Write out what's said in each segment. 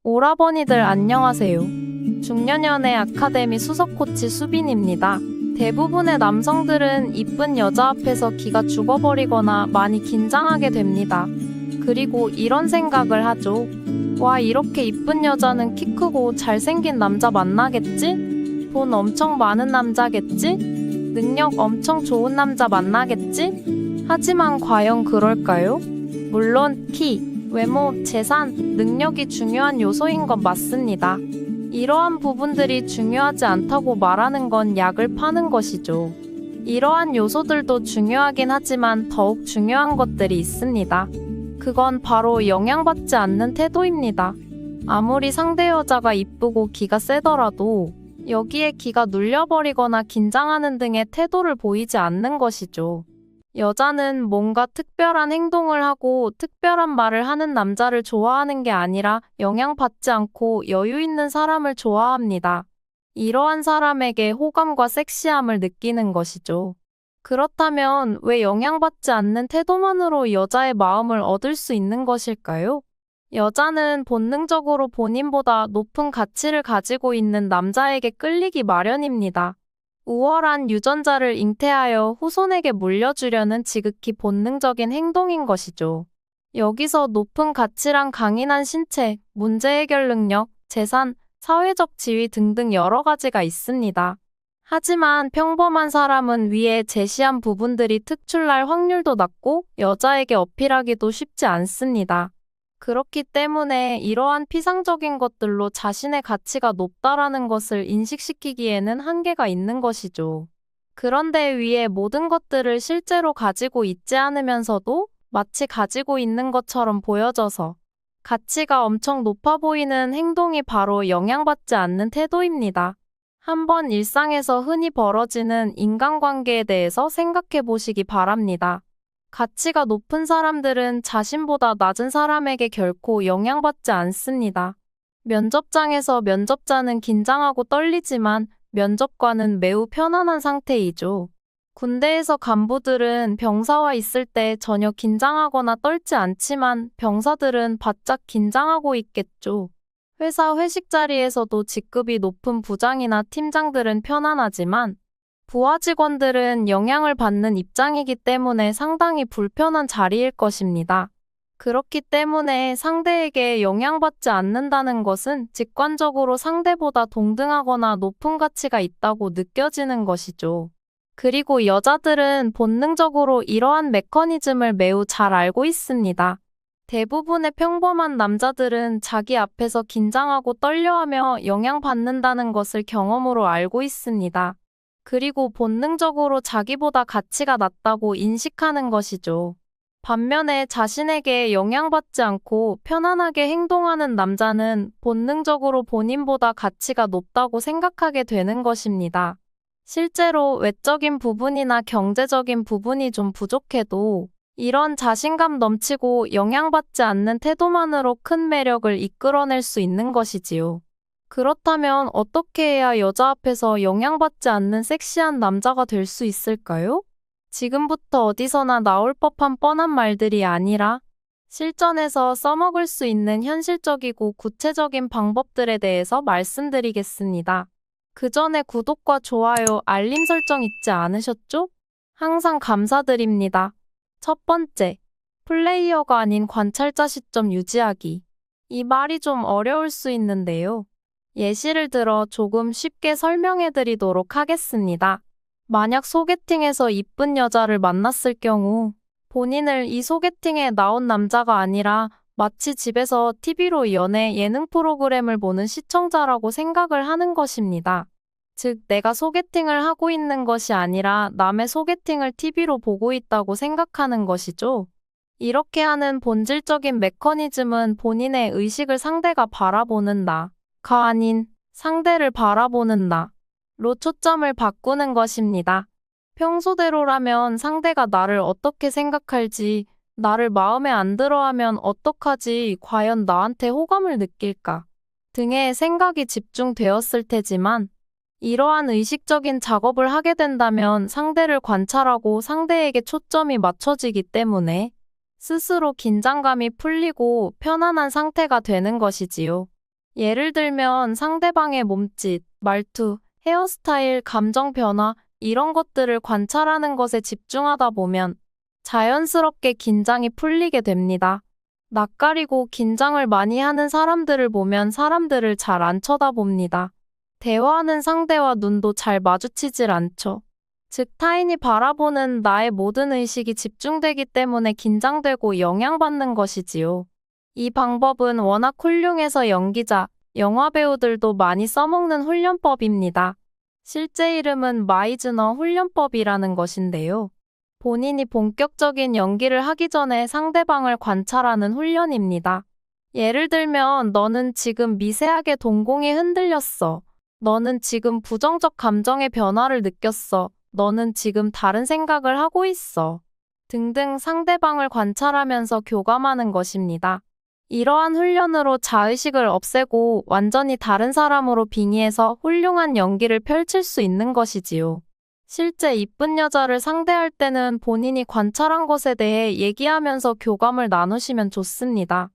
오라버니들 안녕하세요. 중년연애 아카데미 수석 코치 수빈입니다. 대부분의 남성들은 이쁜 여자 앞에서 기가 죽어버리거나 많이 긴장하게 됩니다. 그리고 이런 생각을 하죠. 와, 이렇게 이쁜 여자는 키 크고 잘생긴 남자 만나겠지? 돈 엄청 많은 남자겠지? 능력 엄청 좋은 남자 만나겠지? 하지만 과연 그럴까요? 물론 키, 외모, 재산, 능력이 중요한 요소인 건 맞습니다. 이러한 부분들이 중요하지 않다고 말하는 건 약을 파는 것이죠. 이러한 요소들도 중요하긴 하지만 더욱 중요한 것들이 있습니다. 그건 바로 영향받지 않는 태도입니다. 아무리 상대 여자가 이쁘고 기가 세더라도 여기에 기가 눌려버리거나 긴장하는 등의 태도를 보이지 않는 것이죠. 여자는 뭔가 특별한 행동을 하고 특별한 말을 하는 남자를 좋아하는 게 아니라 영향받지 않고 여유 있는 사람을 좋아합니다. 이러한 사람에게 호감과 섹시함을 느끼는 것이죠. 그렇다면 왜 영향받지 않는 태도만으로 여자의 마음을 얻을 수 있는 것일까요? 여자는 본능적으로 본인보다 높은 가치를 가지고 있는 남자에게 끌리기 마련입니다. 우월한 유전자를 잉태하여 후손에게 물려주려는 지극히 본능적인 행동인 것이죠. 여기서 높은 가치란 강인한 신체, 문제 해결 능력, 재산, 사회적 지위 등등 여러 가지가 있습니다. 하지만 평범한 사람은 위에 제시한 부분들이 특출날 확률도 낮고 여자에게 어필하기도 쉽지 않습니다. 그렇기 때문에 이러한 피상적인 것들로 자신의 가치가 높다라는 것을 인식시키기에는 한계가 있는 것이죠. 그런데 위의 모든 것들을 실제로 가지고 있지 않으면서도 마치 가지고 있는 것처럼 보여져서 가치가 엄청 높아 보이는 행동이 바로 영향받지 않는 태도입니다. 한번 일상에서 흔히 벌어지는 인간관계에 대해서 생각해 보시기 바랍니다. 가치가 높은 사람들은 자신보다 낮은 사람에게 결코 영향받지 않습니다. 면접장에서 면접자는 긴장하고 떨리지만 면접관은 매우 편안한 상태이죠. 군대에서 간부들은 병사와 있을 때 전혀 긴장하거나 떨지 않지만 병사들은 바짝 긴장하고 있겠죠. 회사 회식 자리에서도 직급이 높은 부장이나 팀장들은 편안하지만 부하 직원들은 영향을 받는 입장이기 때문에 상당히 불편한 자리일 것입니다. 그렇기 때문에 상대에게 영향받지 않는다는 것은 직관적으로 상대보다 동등하거나 높은 가치가 있다고 느껴지는 것이죠. 그리고 여자들은 본능적으로 이러한 메커니즘을 매우 잘 알고 있습니다. 대부분의 평범한 남자들은 자기 앞에서 긴장하고 떨려하며 영향받는다는 것을 경험으로 알고 있습니다. 그리고 본능적으로 자기보다 가치가 낮다고 인식하는 것이죠. 반면에 자신에게 영향받지 않고 편안하게 행동하는 남자는 본능적으로 본인보다 가치가 높다고 생각하게 되는 것입니다. 실제로 외적인 부분이나 경제적인 부분이 좀 부족해도 이런 자신감 넘치고 영향받지 않는 태도만으로 큰 매력을 이끌어낼 수 있는 것이지요. 그렇다면 어떻게 해야 여자 앞에서 영향받지 않는 섹시한 남자가 될 수 있을까요? 지금부터 어디서나 나올 법한 뻔한 말들이 아니라 실전에서 써먹을 수 있는 현실적이고 구체적인 방법들에 대해서 말씀드리겠습니다. 그 전에 구독과 좋아요, 알림 설정 잊지 않으셨죠? 항상 감사드립니다. 첫 번째, 플레이어가 아닌 관찰자 시점 유지하기. 이 말이 좀 어려울 수 있는데요. 예시를 들어 조금 쉽게 설명해 드리도록 하겠습니다. 만약 소개팅에서 이쁜 여자를 만났을 경우 본인을 이 소개팅에 나온 남자가 아니라 마치 집에서 TV로 예능 프로그램을 보는 시청자라고 생각을 하는 것입니다. 즉, 내가 소개팅을 하고 있는 것이 아니라 남의 소개팅을 TV로 보고 있다고 생각하는 것이죠. 이렇게 하는 본질적인 메커니즘은 본인의 의식을 상대가 바라보는 나가 아닌 상대를 바라보는 나로 초점을 바꾸는 것입니다. 평소대로라면 상대가 나를 어떻게 생각할지, 나를 마음에 안 들어하면 어떡하지, 과연 나한테 호감을 느낄까 등의 생각이 집중되었을 테지만 이러한 의식적인 작업을 하게 된다면 상대를 관찰하고 상대에게 초점이 맞춰지기 때문에 스스로 긴장감이 풀리고 편안한 상태가 되는 것이지요. 예를 들면 상대방의 몸짓, 말투, 헤어스타일, 감정 변화, 이런 것들을 관찰하는 것에 집중하다 보면 자연스럽게 긴장이 풀리게 됩니다. 낯가리고 긴장을 많이 하는 사람들을 보면 사람들을 잘 안 쳐다봅니다. 대화하는 상대와 눈도 잘 마주치질 않죠. 즉, 타인이 바라보는 나의 모든 의식이 집중되기 때문에 긴장되고 영향받는 것이지요. 이 방법은 워낙 훌륭해서 연기자, 영화배우들도 많이 써먹는 훈련법입니다. 실제 이름은 마이즈너 훈련법이라는 것인데요. 본인이 본격적인 연기를 하기 전에 상대방을 관찰하는 훈련입니다. 예를 들면, 너는 지금 미세하게 동공이 흔들렸어. 너는 지금 부정적 감정의 변화를 느꼈어. 너는 지금 다른 생각을 하고 있어. 등등 상대방을 관찰하면서 교감하는 것입니다. 이러한 훈련으로 자의식을 없애고 완전히 다른 사람으로 빙의해서 훌륭한 연기를 펼칠 수 있는 것이지요. 실제 이쁜 여자를 상대할 때는 본인이 관찰한 것에 대해 얘기하면서 교감을 나누시면 좋습니다.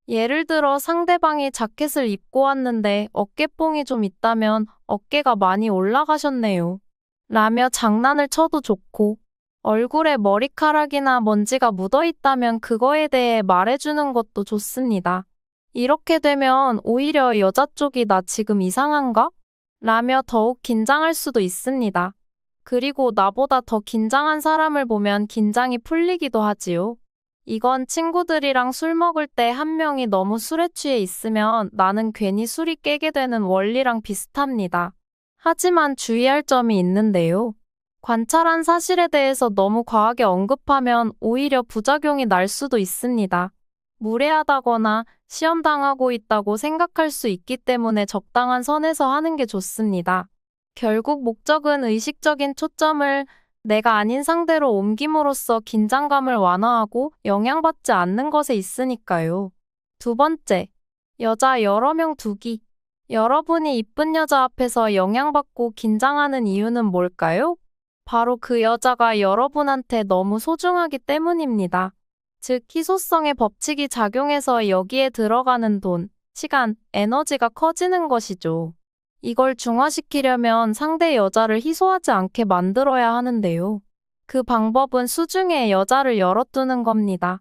예를 들어 상대방이 자켓을 입고 왔는데 어깨뽕이 좀 있다면 어깨가 많이 올라가셨네요. 라며 장난을 쳐도 좋고, 얼굴에 머리카락이나 먼지가 묻어 있다면 그거에 대해 말해주는 것도 좋습니다. 이렇게 되면 오히려 여자 쪽이 나 지금 이상한가? 라며 더욱 긴장할 수도 있습니다. 그리고 나보다 더 긴장한 사람을 보면 긴장이 풀리기도 하지요. 이건 친구들이랑 술 먹을 때 한 명이 너무 술에 취해 있으면 나는 괜히 술이 깨게 되는 원리랑 비슷합니다. 하지만 주의할 점이 있는데요. 관찰한 사실에 대해서 너무 과하게 언급하면 오히려 부작용이 날 수도 있습니다. 무례하다거나 시험당하고 있다고 생각할 수 있기 때문에 적당한 선에서 하는 게 좋습니다. 결국 목적은 의식적인 초점을 내가 아닌 상대로 옮김으로써 긴장감을 완화하고 영향받지 않는 것에 있으니까요. 두 번째, 여자 여러 명 두기. 여러분이 이쁜 여자 앞에서 영향받고 긴장하는 이유는 뭘까요? 바로 그 여자가 여러분한테 너무 소중하기 때문입니다. 즉, 희소성의 법칙이 작용해서 여기에 들어가는 돈, 시간, 에너지가 커지는 것이죠. 이걸 중화시키려면 상대 여자를 희소하지 않게 만들어야 하는데요. 그 방법은 수중에 여자를 열어두는 겁니다.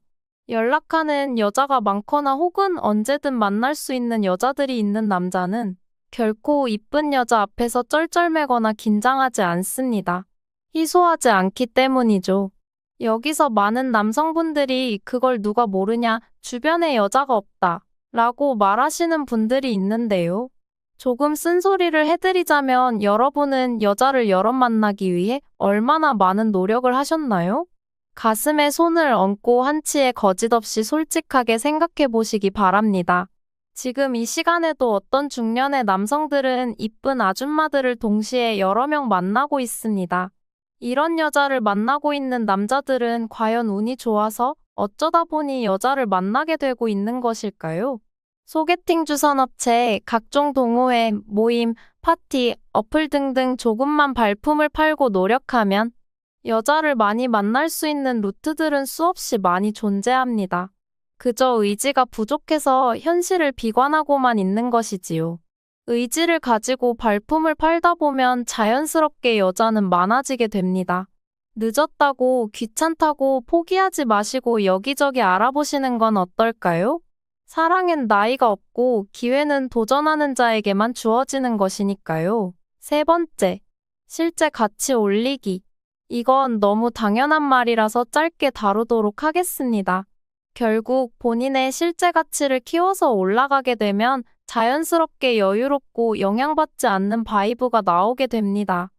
연락하는 여자가 많거나 혹은 언제든 만날 수 있는 여자들이 있는 남자는 결코 이쁜 여자 앞에서 쩔쩔매거나 긴장하지 않습니다. 희소하지 않기 때문이죠. 여기서 많은 남성분들이 그걸 누가 모르냐, 주변에 여자가 없다 라고 말하시는 분들이 있는데요. 조금 쓴소리를 해드리자면 여러분은 여자를 여럿 만나기 위해 얼마나 많은 노력을 하셨나요? 가슴에 손을 얹고 한치의 거짓 없이 솔직하게 생각해 보시기 바랍니다. 지금 이 시간에도 어떤 중년의 남성들은 이쁜 아줌마들을 동시에 여러 명 만나고 있습니다. 이런 여자를 만나고 있는 남자들은 과연 운이 좋아서 어쩌다 보니 여자를 만나게 되고 있는 것일까요? 소개팅 주선업체, 각종 동호회, 모임, 파티, 어플 등등 조금만 발품을 팔고 노력하면 여자를 많이 만날 수 있는 루트들은 수없이 많이 존재합니다. 그저 의지가 부족해서 현실을 비관하고만 있는 것이지요. 의지를 가지고 발품을 팔다 보면 자연스럽게 여자는 많아지게 됩니다. 늦었다고, 귀찮다고 포기하지 마시고 여기저기 알아보시는 건 어떨까요? 사랑엔 나이가 없고 기회는 도전하는 자에게만 주어지는 것이니까요. 세 번째, 실제 가치 올리기. 이건 너무 당연한 말이라서 짧게 다루도록 하겠습니다. 결국 본인의 실제 가치를 키워서 올라가게 되면 자연스럽게 여유롭고 영향받지 않는 바이브가 나오게 됩니다.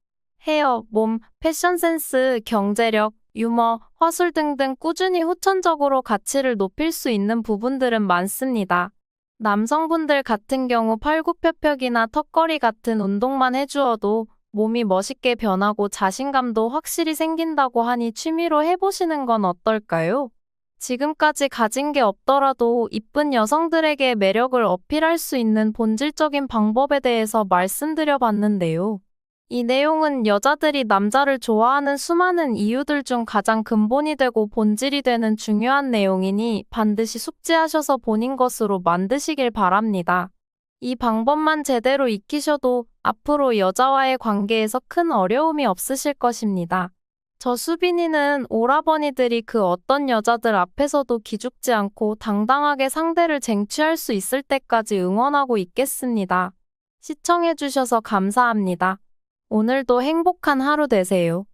헤어, 몸, 패션 센스, 경제력, 유머, 화술 등등 꾸준히 후천적으로 가치를 높일 수 있는 부분들은 많습니다. 남성분들 같은 경우 팔굽혀펴기나 턱걸이 같은 운동만 해주어도 몸이 멋있게 변하고 자신감도 확실히 생긴다고 하니 취미로 해보시는 건 어떨까요? 지금까지 가진 게 없더라도 이쁜 여성들에게 매력을 어필할 수 있는 본질적인 방법에 대해서 말씀드려 봤는데요. 이 내용은 여자들이 남자를 좋아하는 수많은 이유들 중 가장 근본이 되고 본질이 되는 중요한 내용이니 반드시 숙지하셔서 본인 것으로 만드시길 바랍니다. 이 방법만 제대로 익히셔도 앞으로 여자와의 관계에서 큰 어려움이 없으실 것입니다. 저 수빈이는 오라버니들이 그 어떤 여자들 앞에서도 기죽지 않고 당당하게 상대를 쟁취할 수 있을 때까지 응원하고 있겠습니다. 시청해주셔서 감사합니다. 오늘도 행복한 하루 되세요.